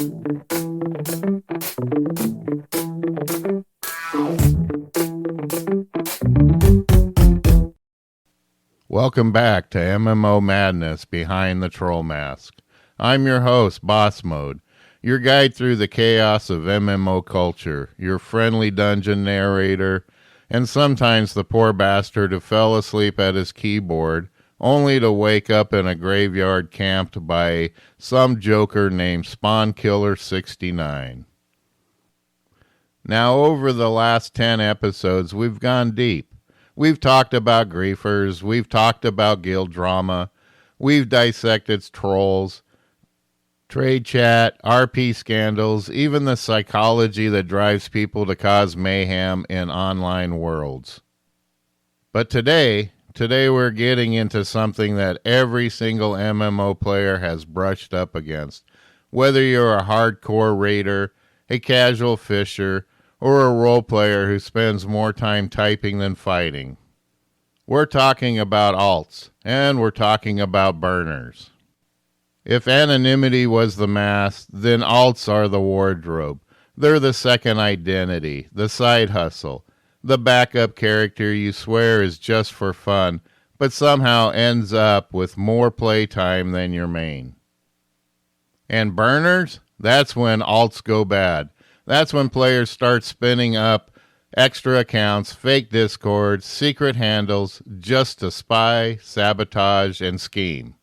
Welcome back to MMO Madness Behind the Troll Mask. I'm your host, Boss Mode, your guide through the chaos of MMO culture, your friendly dungeon narrator, and sometimes the poor bastard who fell asleep at his keyboard, only to wake up in a graveyard camped by some joker named Spawnkiller69. Now, over the last 10 episodes, we've gone deep. We've talked about griefers, we've talked about guild drama, we've dissected trolls, trade chat, RP scandals, even the psychology that drives people to cause mayhem in online worlds. But today we're getting into something that every single MMO player has brushed up against. Whether you're a hardcore raider, a casual fisher, or a role player who spends more time typing than fighting. We're talking about alts, and we're talking about burners. If anonymity was the mask, then alts are the wardrobe. They're the second identity, the side hustle, the backup character you swear is just for fun, but somehow ends up with more playtime than your main. And burners? That's when alts go bad. That's when players start spinning up extra accounts, fake discords, secret handles, just to spy, sabotage, and scheme.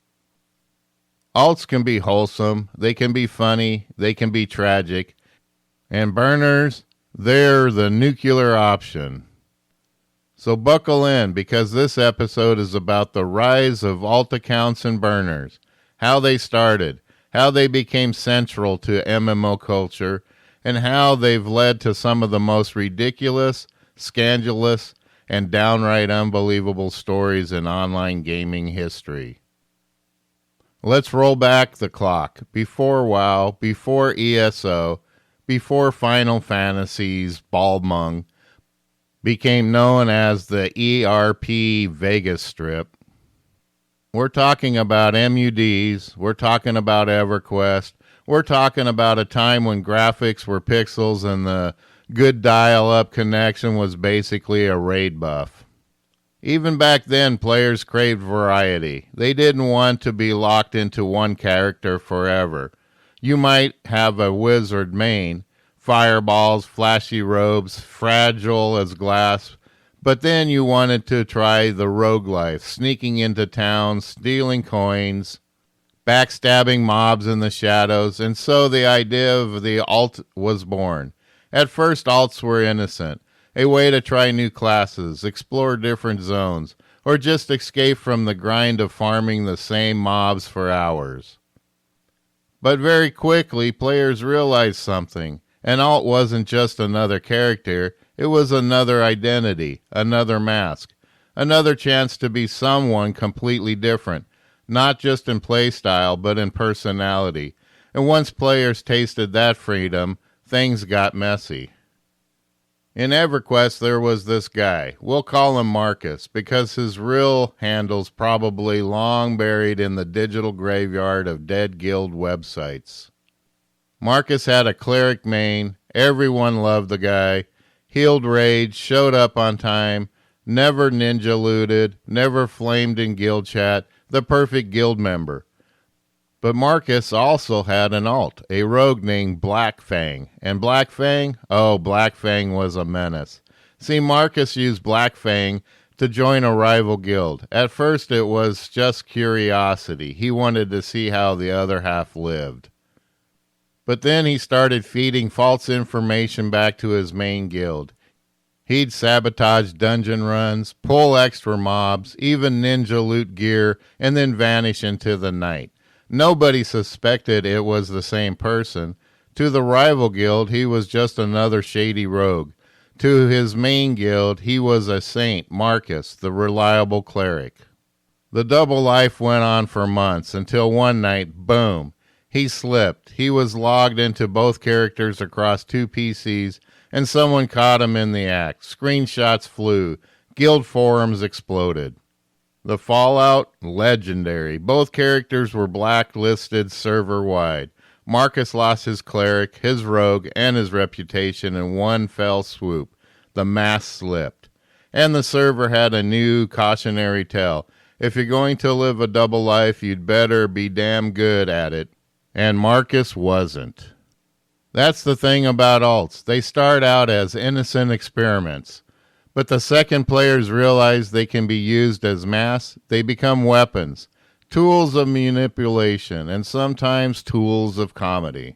Alts can be wholesome, they can be funny, they can be tragic, and burners, they're the nuclear option. So buckle in, because this episode is about the rise of alt accounts and burners, how they started, how they became central to MMO culture, and how they've led to some of the most ridiculous, scandalous, and downright unbelievable stories in online gaming history. Let's roll back the clock. Before WoW, before ESO, before Final Fantasy's Balmung became known as the ERP Vegas Strip. We're talking about MUDs, we're talking about EverQuest, we're talking about a time when graphics were pixels and the good dial-up connection was basically a raid buff. Even back then, players craved variety. They didn't want to be locked into one character forever. You might have a wizard main, fireballs, flashy robes, fragile as glass, but then you wanted to try the rogue life, sneaking into town, stealing coins, backstabbing mobs in the shadows, and so the idea of the alt was born. At first, alts were innocent, a way to try new classes, explore different zones, or just escape from the grind of farming the same mobs for hours. But very quickly, players realized something. An alt wasn't just another character, it was another identity, another mask, another chance to be someone completely different, not just in playstyle, but in personality. And once players tasted that freedom, things got messy. In EverQuest, there was this guy. We'll call him Marcus, because his real handle's probably long buried in the digital graveyard of dead guild websites. Marcus had a cleric main, everyone loved the guy, healed rage, showed up on time, never ninja looted, never flamed in guild chat, the perfect guild member. But Marcus also had an alt, a rogue named Black Fang. And Black Fang? Oh, Black Fang was a menace. See, Marcus used Black Fang to join a rival guild. At first it was just curiosity. He wanted to see how the other half lived. But then he started feeding false information back to his main guild. He'd sabotage dungeon runs, pull extra mobs, even ninja loot gear, and then vanish into the night. Nobody suspected it was the same person. To the rival guild, he was just another shady rogue. To his main guild, he was a saint, Marcus, the reliable cleric. The double life went on for months, until one night, boom, he slipped. He was logged into both characters across two PCs, and someone caught him in the act. Screenshots flew. Guild forums exploded. The fallout? Legendary. Both characters were blacklisted server-wide. Marcus lost his cleric, his rogue, and his reputation in one fell swoop. The mask slipped. And the server had a new cautionary tale. If you're going to live a double life, you'd better be damn good at it. And Marcus wasn't. That's the thing about alts. They start out as innocent experiments. But the second players realize they can be used as masks, they become weapons, tools of manipulation, and sometimes tools of comedy.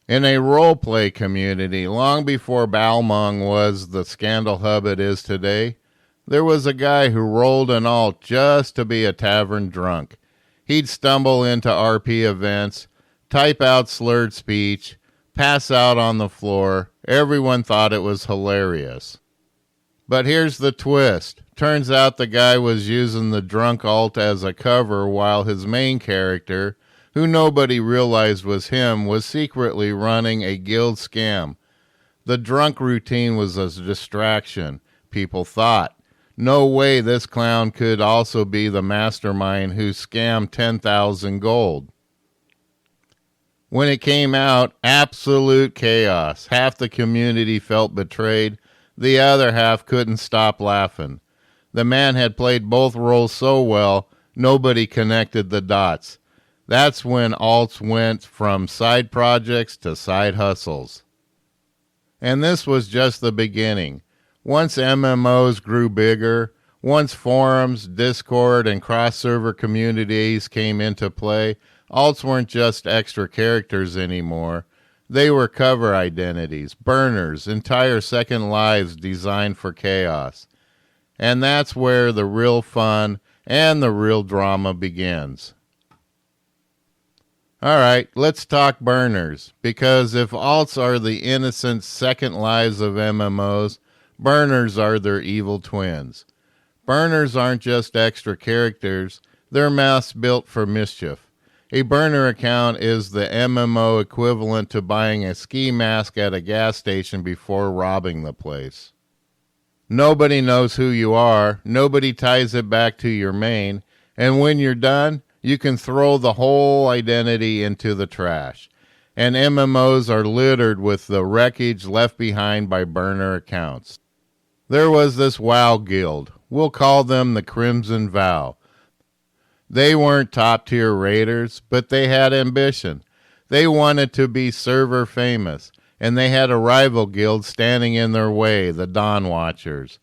In a role-play community, long before Balmung was the scandal hub it is today, there was a guy who rolled an alt just to be a tavern drunk. He'd stumble into RP events, type out slurred speech, pass out on the floor. Everyone thought it was hilarious. But here's the twist. Turns out the guy was using the drunk alt as a cover while his main character, who nobody realized was him, was secretly running a guild scam. The drunk routine was a distraction, people thought. No way this clown could also be the mastermind who scammed 10,000 gold. When it came out, absolute chaos. Half the community felt betrayed. The other half couldn't stop laughing. The man had played both roles so well, nobody connected the dots. That's when alts went from side projects to side hustles. And this was just the beginning. Once MMOs grew bigger, once forums, Discord, and cross-server communities came into play, alts weren't just extra characters anymore. They were cover identities, burners, entire second lives designed for chaos. And that's where the real fun and the real drama begins. All right, let's talk burners, because if alts are the innocent second lives of MMOs, burners are their evil twins. Burners aren't just extra characters, they're masks built for mischief. A burner account is the MMO equivalent to buying a ski mask at a gas station before robbing the place. Nobody knows who you are, nobody ties it back to your main, and when you're done, you can throw the whole identity into the trash. And MMOs are littered with the wreckage left behind by burner accounts. There was this WoW guild. We'll call them the Crimson Vow. They weren't top-tier raiders, but they had ambition. They wanted to be server famous, and they had a rival guild standing in their way, the Dawn Watchers.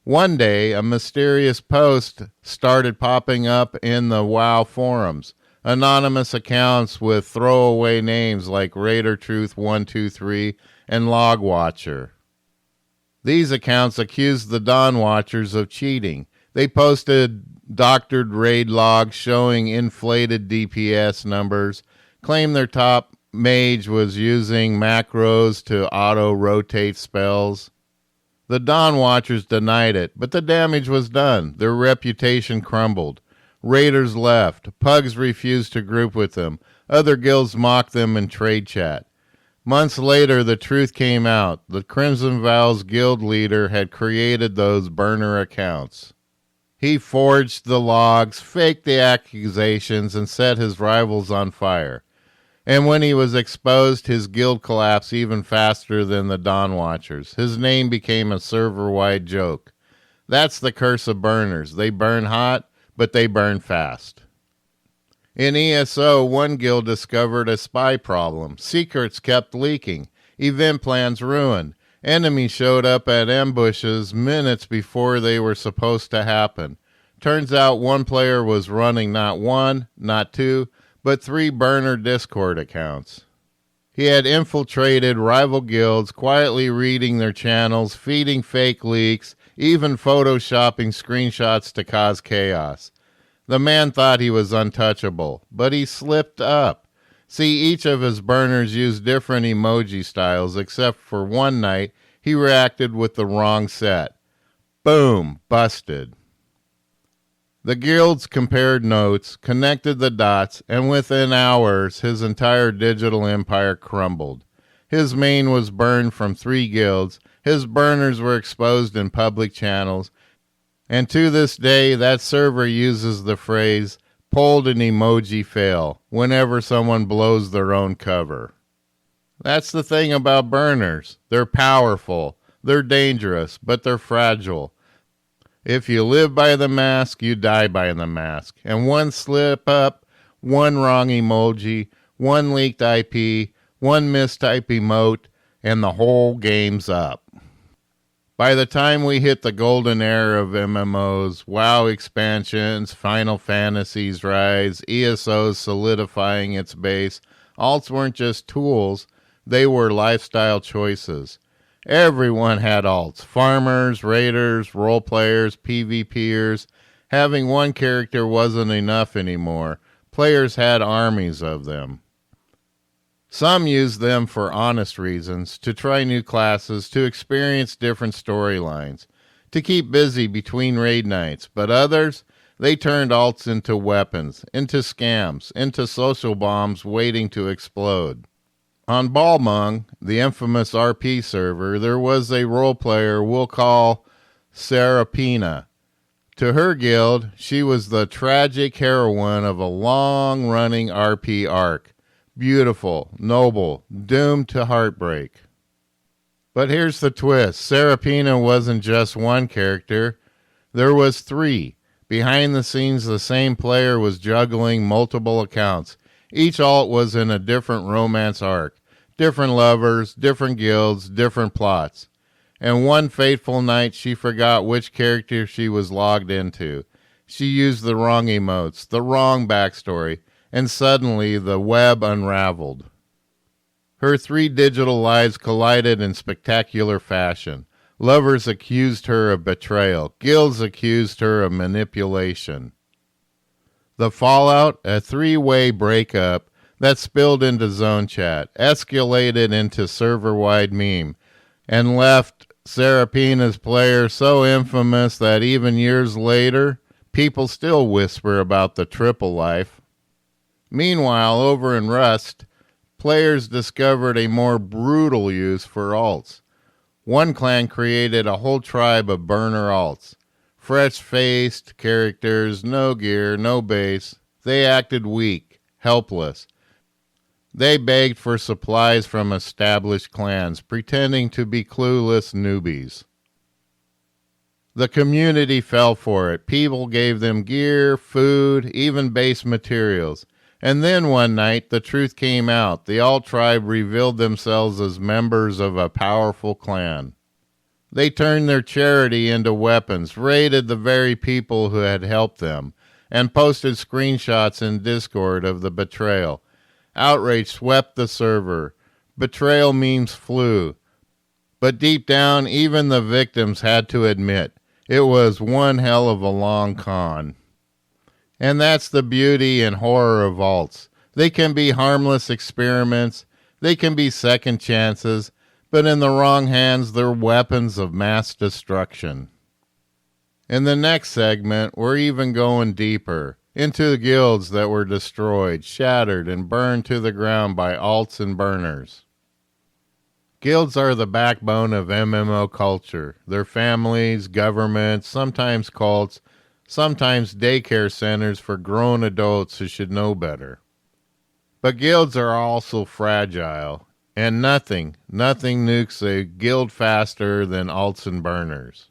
One day, a mysterious post started popping up in the WoW forums. Anonymous accounts with throwaway names like Raider Truth 123 and Log Watcher. These accounts accused the Dawn Watchers of cheating. They posted doctored raid logs showing inflated DPS numbers, claimed their top mage was using macros to auto-rotate spells. The Dawn Watchers denied it, but the damage was done. Their reputation crumbled. Raiders left. Pugs refused to group with them. Other guilds mocked them in trade chat. Months later, the truth came out. The Crimson Vow's guild leader had created those burner accounts. He forged the logs, faked the accusations, and set his rivals on fire. And when he was exposed, his guild collapsed even faster than the Dawn Watchers. His name became a server-wide joke. That's the curse of burners. They burn hot, but they burn fast. In ESO, one guild discovered a spy problem. Secrets kept leaking. Event plans ruined. Enemies showed up at ambushes minutes before they were supposed to happen. Turns out one player was running not one, not two, but 3 burner Discord accounts. He had infiltrated rival guilds, quietly reading their channels, feeding fake leaks, even photoshopping screenshots to cause chaos. The man thought he was untouchable, but he slipped up. See, each of his burners used different emoji styles, except for one night he reacted with the wrong set. Boom, busted. The guilds compared notes, connected the dots, and within hours his entire digital empire crumbled. His main was burned from 3 guilds, his burners were exposed in public channels, and to this day that server uses the phrase, pulled an emoji fail whenever someone blows their own cover. That's the thing about burners. They're powerful, they're dangerous, but they're fragile. If you live by the mask, you die by the mask. And one slip up, one wrong emoji, one leaked IP, one mistype emote, and the whole game's up. By the time we hit the golden era of MMOs, WoW expansions, Final Fantasy's rise, ESO's solidifying its base, alts weren't just tools, they were lifestyle choices. Everyone had alts. Farmers, raiders, role players, PvPers. Having one character wasn't enough anymore. Players had armies of them. Some used them for honest reasons, to try new classes, to experience different storylines, to keep busy between raid nights. But others, they turned alts into weapons, into scams, into social bombs waiting to explode. On Balmung, the infamous RP server, there was a role player we'll call Serapina. To her guild, she was the tragic heroine of a long-running RP arc. Beautiful, noble, doomed to heartbreak. But here's the twist. Serapina wasn't just one character. There was three. Behind the scenes, the same player was juggling multiple accounts. Each alt was in a different romance arc. Different lovers, different guilds, different plots. And one fateful night, she forgot which character she was logged into. She used the wrong emotes, the wrong backstory, and suddenly the web unraveled. Her 3 digital lives collided in spectacular fashion. Lovers accused her of betrayal. Guilds accused her of manipulation. The fallout, a 3-way breakup that spilled into zone chat, escalated into server-wide meme, and left Serapina's player so infamous that even years later, people still whisper about the triple life. Meanwhile, over in Rust, players discovered a more brutal use for alts. One clan created a whole tribe of burner alts. Fresh-faced characters, no gear, no base. They acted weak, helpless. They begged for supplies from established clans, pretending to be clueless newbies. The community fell for it. People gave them gear, food, even base materials. And then one night, the truth came out. The alt tribe revealed themselves as members of a powerful clan. They turned their charity into weapons, raided the very people who had helped them, and posted screenshots in Discord of the betrayal. Outrage swept the server. Betrayal memes flew. But deep down, even the victims had to admit, it was one hell of a long con. And that's the beauty and horror of alts. They can be harmless experiments, they can be second chances, but in the wrong hands, they're weapons of mass destruction. In the next segment, we're even going deeper, into the guilds that were destroyed, shattered, and burned to the ground by alts and burners. Guilds are the backbone of MMO culture. Their families, governments, sometimes cults, sometimes daycare centers for grown adults who should know better. But guilds are also fragile, and nothing nukes a guild faster than alts and burners.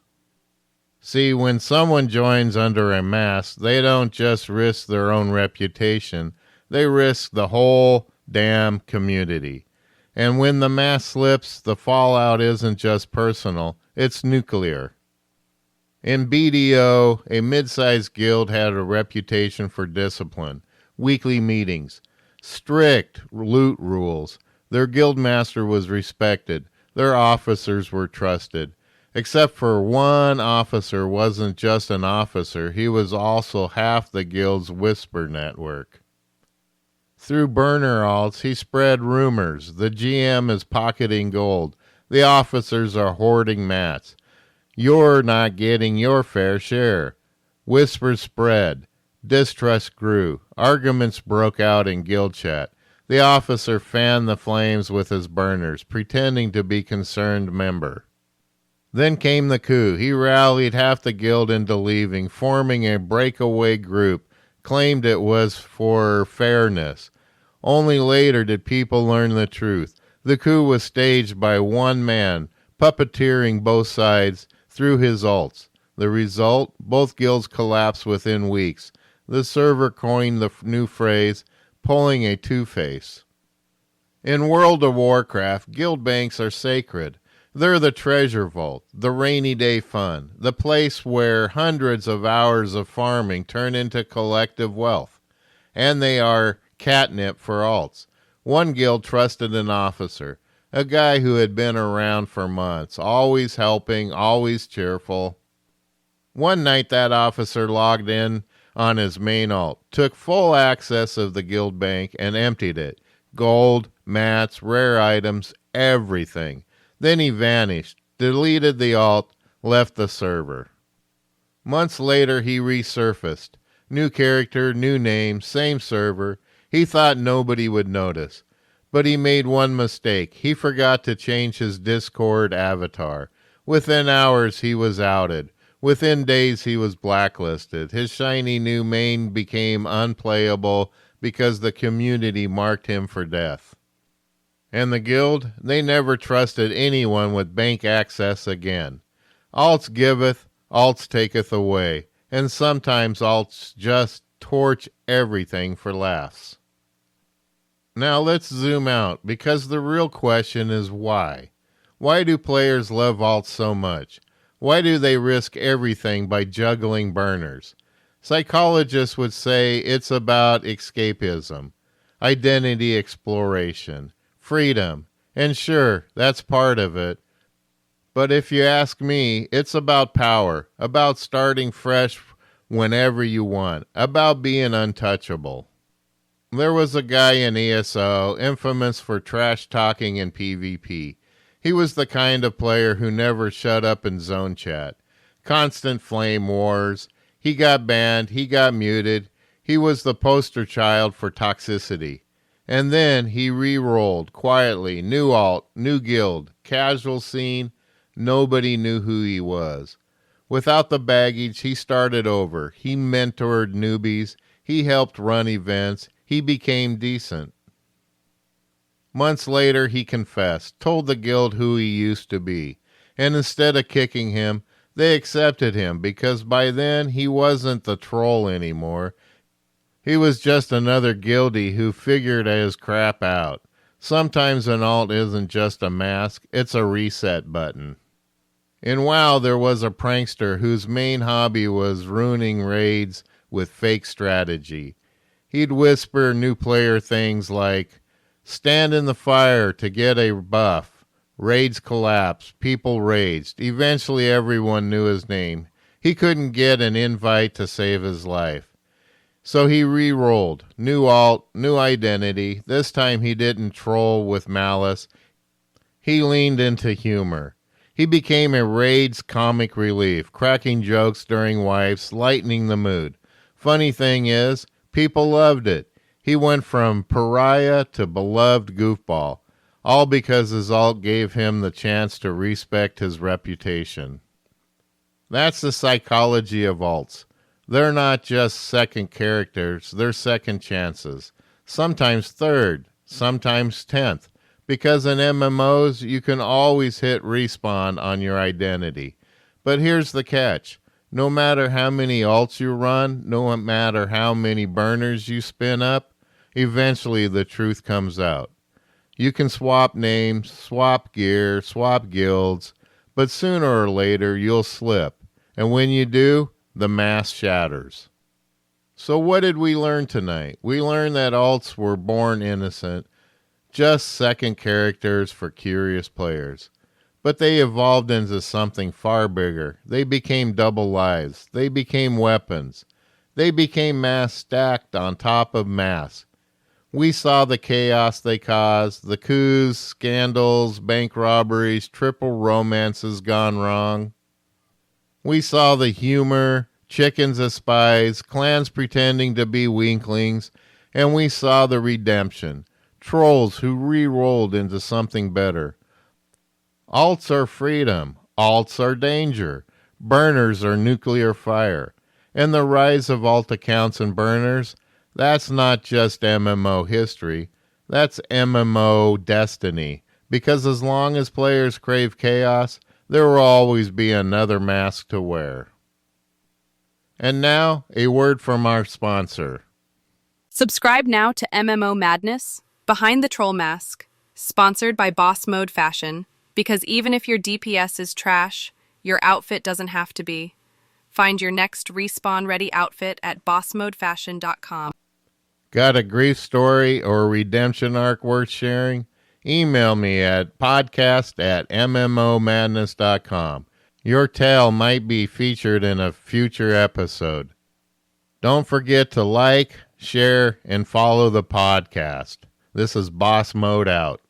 See, when someone joins under a mask, they don't just risk their own reputation, they risk the whole damn community. And when the mask slips, the fallout isn't just personal, it's nuclear. In BDO, a mid-sized guild had a reputation for discipline, weekly meetings, strict loot rules. Their guildmaster was respected. Their officers were trusted. Except for one officer wasn't just an officer, he was also half the guild's whisper network. Through burner alts, he spread rumors. The GM is pocketing gold. The officers are hoarding mats. You're not getting your fair share. Whispers spread. Distrust grew. Arguments broke out in guild chat. The officer fanned the flames with his burners, pretending to be concerned member. Then came the coup. He rallied half the guild into leaving, forming a breakaway group, claimed it was for fairness. Only later did people learn the truth. The coup was staged by one man, puppeteering both sides through his alts. The result? Both guilds collapsed within weeks. The server coined the new phrase, pulling a two-face. In World of Warcraft, guild banks are sacred. They're the treasure vault, the rainy day fund, the place where hundreds of hours of farming turn into collective wealth. And they are catnip for alts. One guild trusted an officer, a guy who had been around for months, always helping, always cheerful. One night that officer logged in on his main alt, took full access of the guild bank and emptied it. Gold, mats, rare items, everything. Then he vanished, deleted the alt, left the server. Months later he resurfaced. New character, new name, same server. He thought nobody would notice. But he made one mistake. He forgot to change his Discord avatar. Within hours he was outed. Within days he was blacklisted. His shiny new main became unplayable because the community marked him for death. And the guild, they never trusted anyone with bank access again. Alts giveth, alts taketh away, and sometimes alts just torch everything for laughs. Now let's zoom out, because the real question is why? Why do players love alts so much? Why do they risk everything by juggling burners? Psychologists would say it's about escapism, identity exploration, freedom, and sure, that's part of it. But if you ask me, it's about power, about starting fresh whenever you want, about being untouchable. There was a guy in ESO, infamous for trash talking in PvP. He was the kind of player who never shut up in zone chat. Constant flame wars. He got banned. He got muted. He was the poster child for toxicity. And then he re-rolled quietly. New alt, new guild, casual scene. Nobody knew who he was. Without the baggage, he started over. He mentored newbies. He helped run events. He became decent. Months later, he confessed, told the guild who he used to be, and instead of kicking him, they accepted him because by then he wasn't the troll anymore. He was just another guildie who figured his crap out. Sometimes an alt isn't just a mask, it's a reset button. In WoW, there was a prankster whose main hobby was ruining raids with fake strategy. He'd whisper new player things like, stand in the fire to get a buff. Raids collapsed. People raged. Eventually everyone knew his name. He couldn't get an invite to save his life. So he re-rolled. New alt, new identity. This time he didn't troll with malice. He leaned into humor. He became a Raids comic relief, cracking jokes during wipes, lightening the mood. Funny thing is, people loved it. He went from pariah to beloved goofball, all because his alt gave him the chance to respect his reputation. That's the psychology of alts. They're not just second characters, they're second chances. Sometimes third, sometimes 10th. Because in MMOs, you can always hit respawn on your identity. But here's the catch. No matter how many alts you run, no matter how many burners you spin up, eventually the truth comes out. You can swap names, swap gear, swap guilds, but sooner or later you'll slip. And when you do, the mask shatters. So what did we learn tonight? We learned that alts were born innocent, just second characters for curious players. But they evolved into something far bigger. They became double lives. They became weapons. They became masks stacked on top of masks. We saw the chaos they caused, the coups, scandals, bank robberies, triple romances gone wrong. We saw the humor, chickens as spies, clans pretending to be weaklings, and we saw the redemption, trolls who re-rolled into something better. Alts are freedom. Alts are danger. Burners are nuclear fire. and the rise of alt accounts and burners, that's not just MMO history, that's MMO destiny. Because as long as players crave chaos, there will always be another mask to wear. And now, a word from our sponsor. Subscribe now to MMO Madness, Behind the Troll Mask, sponsored by Boss Mode Fashion, because even if your DPS is trash, your outfit doesn't have to be. Find your next respawn-ready outfit at bossmodefashion.com. Got a grief story or redemption arc worth sharing? Email me at podcast@mmomadness.com. Your tale might be featured in a future episode. Don't forget to like, share, and follow the podcast. This is Boss Mode out.